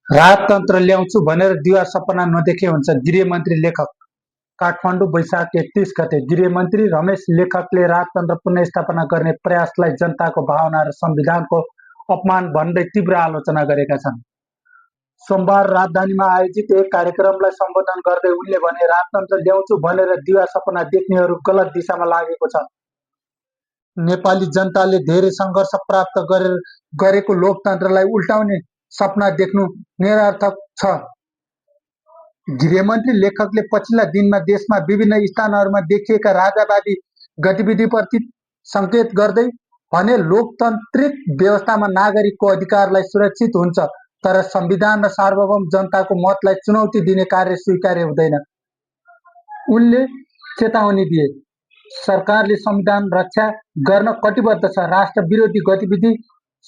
राजतन्त्र ल्याउँछु भनेर दिवा सपना नदेखे हुन्छ। गृहमन्त्री लेखक काठमाडौँ वैशाख 31 गते गृहमन्त्री रमेश लेखकले राजतन्त्र पुनर्स्थापना गर्ने प्रयासलाई जनताको भावना र संविधानको अपमान भन्दै तीव्र आलोचना गरेका छन्। सोमबार राजधानीमा आयोजित एक कार्यक्रमलाई सम्बोधन गर्दै उनले भने, राजतन्त्र ल्याउँछु भनेर दिवा सपना देख्नेहरू गलत दिशामा लागेको छ। नेपाली जनताले धेरै सङ्घर्ष प्राप्त गरेको लोकतन्त्रलाई उल्टाउने सपना देख्नु निरर्थक छ। गृहमन्त्री लेखकले पछिल्ला दिनमा देशमा विभिन्न स्थानहरूमा देखिएका राजावादी गतिविधिप्रति सङ्केत गर्दै भने, लोकतान्त्रिक व्यवस्थामा नागरिकको अधिकारलाई सुरक्षित हुन्छ, तर संविधान र सार्वभौम जनताको मतलाई चुनौती दिने कार्य स्वीकार्य हुँदैन। उनले चेतावनी दिए, सरकारले संविधान रक्षा गर्न कटिबद्ध छ। राष्ट्र विरोधी गतिविधि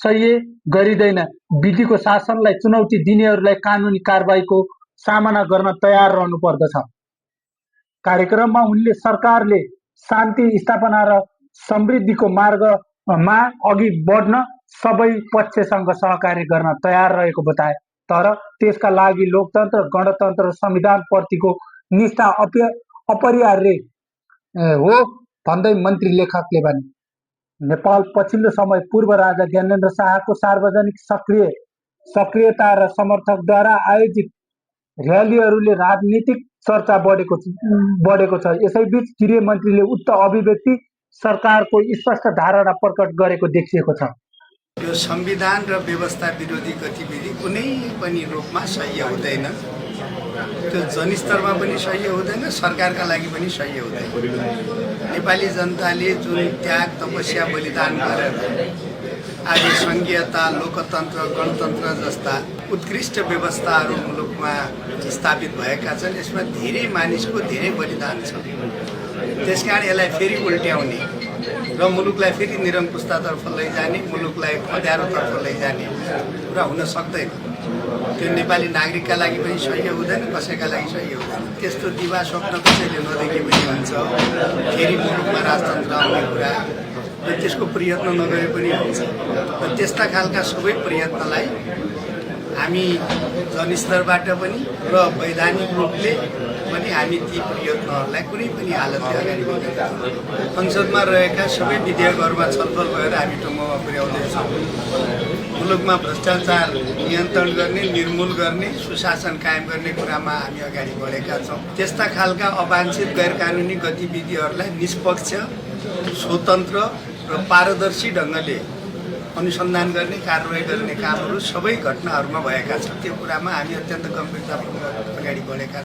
सह्य गरिँदैन। विधिको शासनलाई चुनौती दिनेहरूलाई कानुनी कारबाहीको सामना गर्न तयार रहनु पर्दछ। कार्यक्रममा उनले सरकारले शान्ति स्थापना र समृद्धिको मार्गमा अघि बढ्न सबै पक्षसँग सहकार्य गर्न तयार रहेको बताए, तर त्यसका लागि लोकतन्त्र, गणतन्त्र र संविधान प्रतिको निष्ठा अपरिहार्य हो भन्दै मन्त्री लेखकले भने, नेपाल पछिल्लो समय पूर्व राजा ज्ञानेन्द्र शाहको सार्वजनिक सक्रियता र समर्थकद्वारा आयोजित र्यालीहरूले राजनीतिक चर्चा बढेको छ। यसैबीच गृहमन्त्रीले उक्त अभिव्यक्ति सरकारको स्पष्ट धारणा प्रकट गरेको देखिएको छ। यो संविधान र व्यवस्था विरोधी गतिविधि कुनै पनि रूपमा सह्य हुँदैन। त्यो जनस्तरमा पनि सह्य हुँदैन, सरकारका लागि पनि सह्य हुँदैन। नेपाली जनताले जुन त्याग, तपस्या, बलिदान गरेर आज संघीयता, लोकतन्त्र, गणतन्त्र जस्ता उत्कृष्ट व्यवस्थाहरू मुलुकमा स्थापित भएका छन्, यसमा धेरै मानिसको धेरै बलिदान छ। त्यसकारण यसलाई फेरि उल्ट्याउने र मुलुकलाई फेरि निरङ्कुशतातर्फ लैजाने, मुलुकलाई अँध्यारोतर्फ लैजाने कुरा हुन सक्दैन। त्यो नेपाली नागरिकका लागि पनि सह्य हुँदैन, कसैका लागि सह्य हुँदैन। त्यस्तो दिवा स्वप्न कसैले नदेखे पनि हुन्छ। फेरि मुलुकमा राजतन्त्र आउने कुरा र त्यसको प्रयत्न नगरे पनि हुन्छ। र त्यस्ता खालका सबै प्रयत्नलाई हामी जनस्तरबाट पनि र वैधानिक रूपले पनि हामी ती प्रयत्नहरूलाई कुनै पनि हालतले अगाडि बढाउँछौँ। संसदमा रहेका सबै विधेयकहरूमा छलफल भएर हामी टुङ्गोमा पुर्याउँदैछौँ। मुलुकमा भ्रष्टाचार नियन्त्रण गर्ने, निर्मूल गर्ने, सुशासन कायम गर्ने कुरामा हामी अगाडि बढेका छौँ। त्यस्ता खालका अवांछित गैर कानुनी गतिविधिहरूलाई निष्पक्ष, स्वतन्त्र र पारदर्शी ढङ्गले अनुसन्धान गर्ने, कारवाही गर्ने कामहरू सबै घटनाहरूमा भएका छन्। त्यो कुरामा हामी अत्यन्त गम्भीरतापूर्वक अगाडि बढेका छौँ।